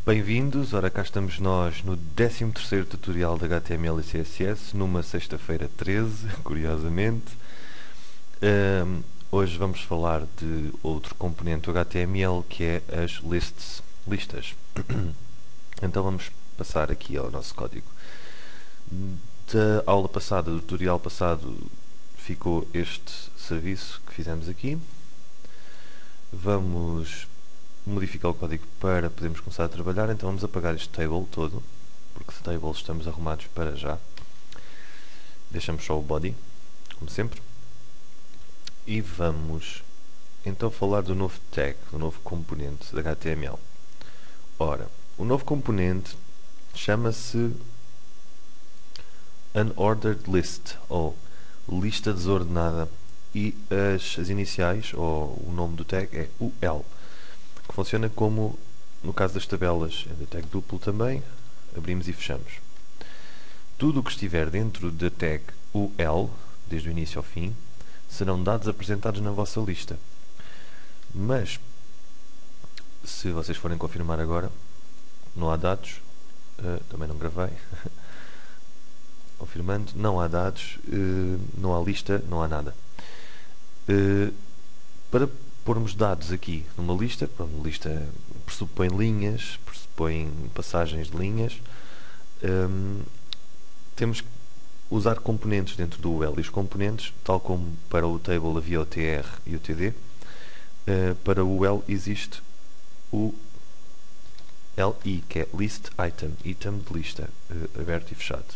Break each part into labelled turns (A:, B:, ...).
A: Bem-vindos, ora cá estamos nós no 13º tutorial de HTML e CSS, numa sexta-feira 13, curiosamente. Hoje vamos falar de outro componente do HTML que é as listas. Então vamos passar aqui ao nosso código. Da aula passada, do tutorial passado, ficou este serviço que fizemos aqui. Vamos modificar o código para podermos começar a trabalhar, então vamos apagar este table todo, porque de tables estamos arrumados para já. Deixamos só o body, como sempre. E vamos então falar do novo tag, do novo componente da HTML. Ora, o novo componente chama-se Unordered List, ou lista desordenada, e as iniciais, ou o nome do tag é UL, que funciona como, no caso das tabelas, é da tag duplo também, abrimos e fechamos. Tudo o que estiver dentro da tag UL, desde o início ao fim, serão dados apresentados na vossa lista. Mas, se vocês forem confirmar agora, não há dados, também não gravei, confirmando, não há dados, não há lista, não há nada. Para pormos dados aqui numa lista, uma lista pressupõe linhas, pressupõe passagens de linhas, temos que usar componentes dentro do UL, e os componentes, tal como para o table havia o TR e o TD, para o UL existe o LI, que é List Item, item de lista, aberto e fechado.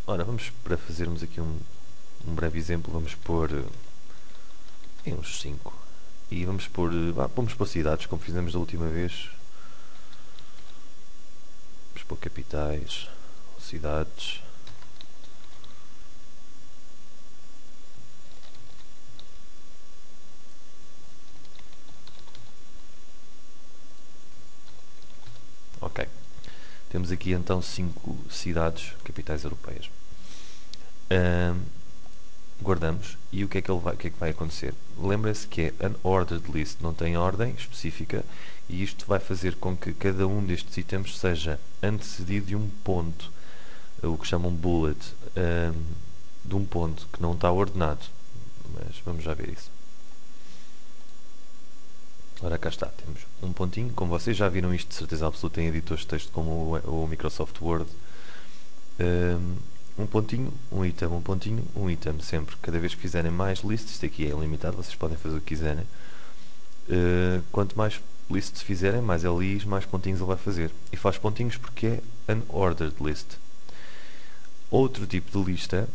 A: Ora, vamos, para fazermos aqui um breve exemplo, vamos pôr em uns 5 e vamos pôr cidades, como fizemos da última vez. Vamos pôr capitais, cidades. Ok. Temos aqui então 5 cidades, capitais europeias. Guardamos, e o que é que vai acontecer? Lembrem-se que é unordered list, não tem ordem específica, e isto vai fazer com que cada um destes itens seja antecedido de um ponto, o que chamam bullet, de um ponto que não está ordenado, mas vamos já ver isso. Ora, cá está, temos um pontinho, como vocês já viram isto de certeza absoluta em editores de texto como o Microsoft Word. Um pontinho, um item, um pontinho, um item, sempre. Cada vez que fizerem mais lists, isto aqui é ilimitado, vocês podem fazer o que quiserem. Quanto mais lists fizerem, mais LIs, mais pontinhos ele vai fazer. E faz pontinhos porque é unordered list. Outro tipo de lista,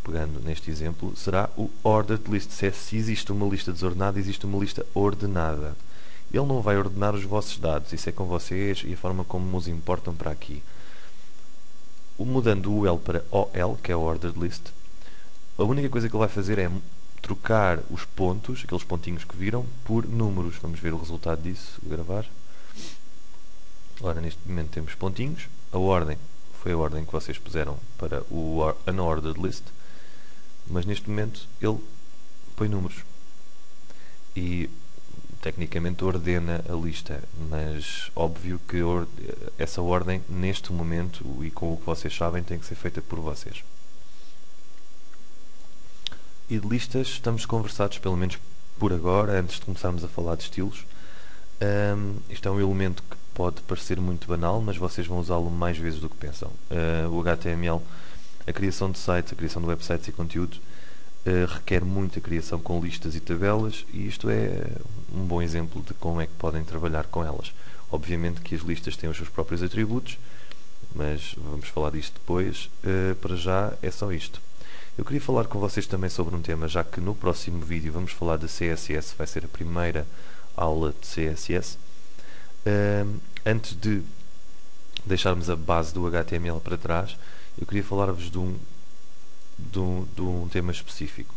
A: pegando neste exemplo, será o ordered list. Se existe uma lista desordenada, existe uma lista ordenada. Ele não vai ordenar os vossos dados, isso é com vocês e a forma como os importam para aqui. Mudando o L para OL, que é o ordered list, a única coisa que ele vai fazer é trocar os pontos, aqueles pontinhos que viram, por números. Vamos ver o resultado disso, vou gravar. Ora, neste momento temos pontinhos, a ordem foi a ordem que vocês puseram para o unordered list, mas neste momento ele põe números e tecnicamente ordena a lista, mas óbvio que essa ordem neste momento e com o que vocês sabem tem que ser feita por vocês. E de listas estamos conversados, pelo menos por agora, antes de começarmos a falar de estilos. Isto é um elemento que pode parecer muito banal, mas vocês vão usá-lo mais vezes do que pensam. O HTML, a criação de sites, a criação de websites e conteúdo requer muita criação com listas e tabelas, e isto é um bom exemplo de como é que podem trabalhar com elas. Obviamente que as listas têm os seus próprios atributos, mas vamos falar disto depois. Para já é só isto. Eu queria falar com vocês também sobre um tema, já que no próximo vídeo vamos falar de CSS, vai ser a primeira aula de CSS. Antes de deixarmos a base do HTML para trás, eu queria falar-vos de um tema específico.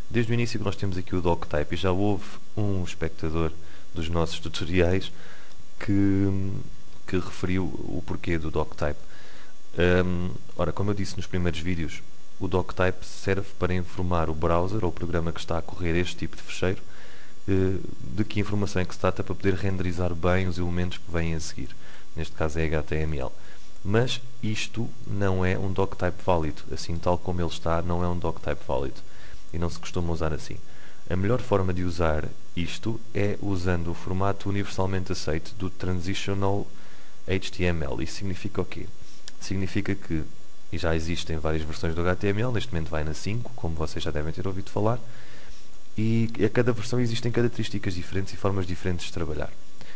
A: Desde o início que nós temos aqui o doctype, e já houve um espectador dos nossos tutoriais que referiu o porquê do doctype. Ora, como eu disse nos primeiros vídeos, o doctype serve para informar o browser ou o programa que está a correr este tipo de fecheiro de que informação é que se trata para poder renderizar bem os elementos que vêm a seguir. Neste caso é HTML. Mas isto não é um doctype válido. Assim, tal como ele está, não é um doctype válido. E não se costuma usar assim. A melhor forma de usar isto é usando o formato universalmente aceito do Transitional HTML. Isso significa o quê? Significa que, e já existem várias versões do HTML, neste momento vai na 5, como vocês já devem ter ouvido falar, e a cada versão existem características diferentes e formas diferentes de trabalhar.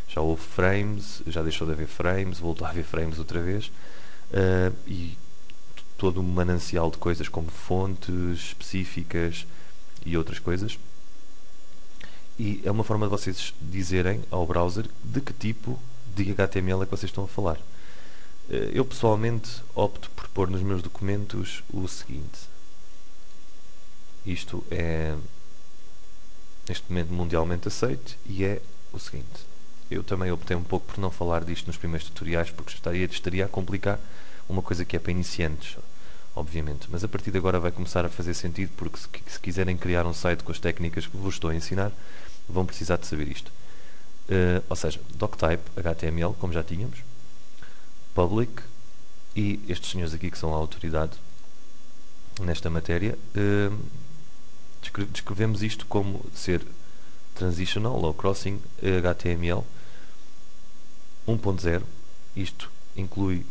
A: Já houve frames, já deixou de haver frames, voltou a haver frames outra vez, e todo um manancial de coisas como fontes específicas e outras coisas. E é uma forma de vocês dizerem ao browser de que tipo de HTML é que vocês estão a falar. Eu pessoalmente opto por pôr nos meus documentos o seguinte. Isto é neste momento mundialmente aceito e é o seguinte. Eu também optei um pouco por não falar disto nos primeiros tutoriais porque estaria a complicar uma coisa que é para iniciantes, obviamente. Mas a partir de agora vai começar a fazer sentido porque se quiserem criar um site com as técnicas que vos estou a ensinar, vão precisar de saber isto. Ou seja, doctype HTML, como já tínhamos, public, e estes senhores aqui que são a autoridade nesta matéria, descrevemos isto como ser transitional ou crossing HTML 1.0. Isto inclui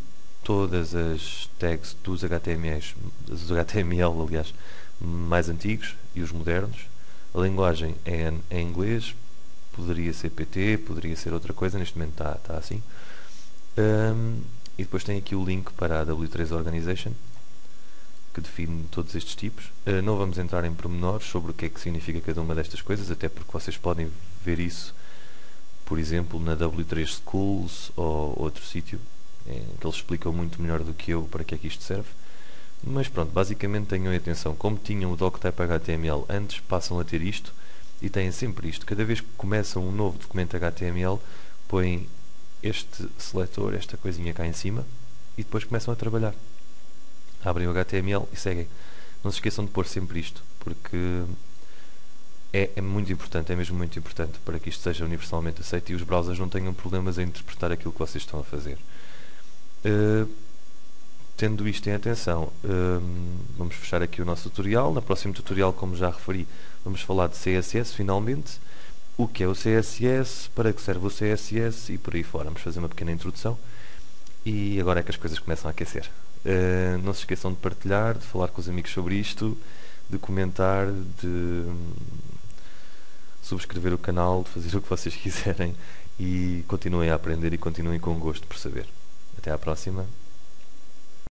A: todas as tags dos HTML, aliás, mais antigos e os modernos. A linguagem é em inglês, poderia ser PT, poderia ser outra coisa, neste momento está assim. E depois tem aqui o link para a W3 Organization, que define todos estes tipos. Não vamos entrar em pormenores sobre o que é que significa cada uma destas coisas, até porque vocês podem ver isso, por exemplo, na W3 Schools ou outro sítio, que eles explicam muito melhor do que eu para que é que isto serve. Mas pronto, basicamente tenham atenção, como tinham o doctype HTML antes, passam a ter isto e têm sempre isto. Cada vez que começam um novo documento HTML, põem este seletor, esta coisinha cá em cima, e depois começam a trabalhar. Abrem o HTML e seguem. Não se esqueçam de pôr sempre isto, porque é muito importante, é mesmo muito importante para que isto seja universalmente aceito e os browsers não tenham problemas em interpretar aquilo que vocês estão a fazer. Tendo isto em atenção, vamos fechar aqui o nosso tutorial. No próximo tutorial, como já referi, vamos falar de CSS finalmente, o que é o CSS, para que serve o CSS e por aí fora. Vamos fazer uma pequena introdução e agora é que as coisas começam a aquecer. Não se esqueçam de partilhar, de falar com os amigos sobre isto, de comentar, de subscrever o canal, de fazer o que vocês quiserem e continuem a aprender e continuem com gosto por saber. Até à próxima.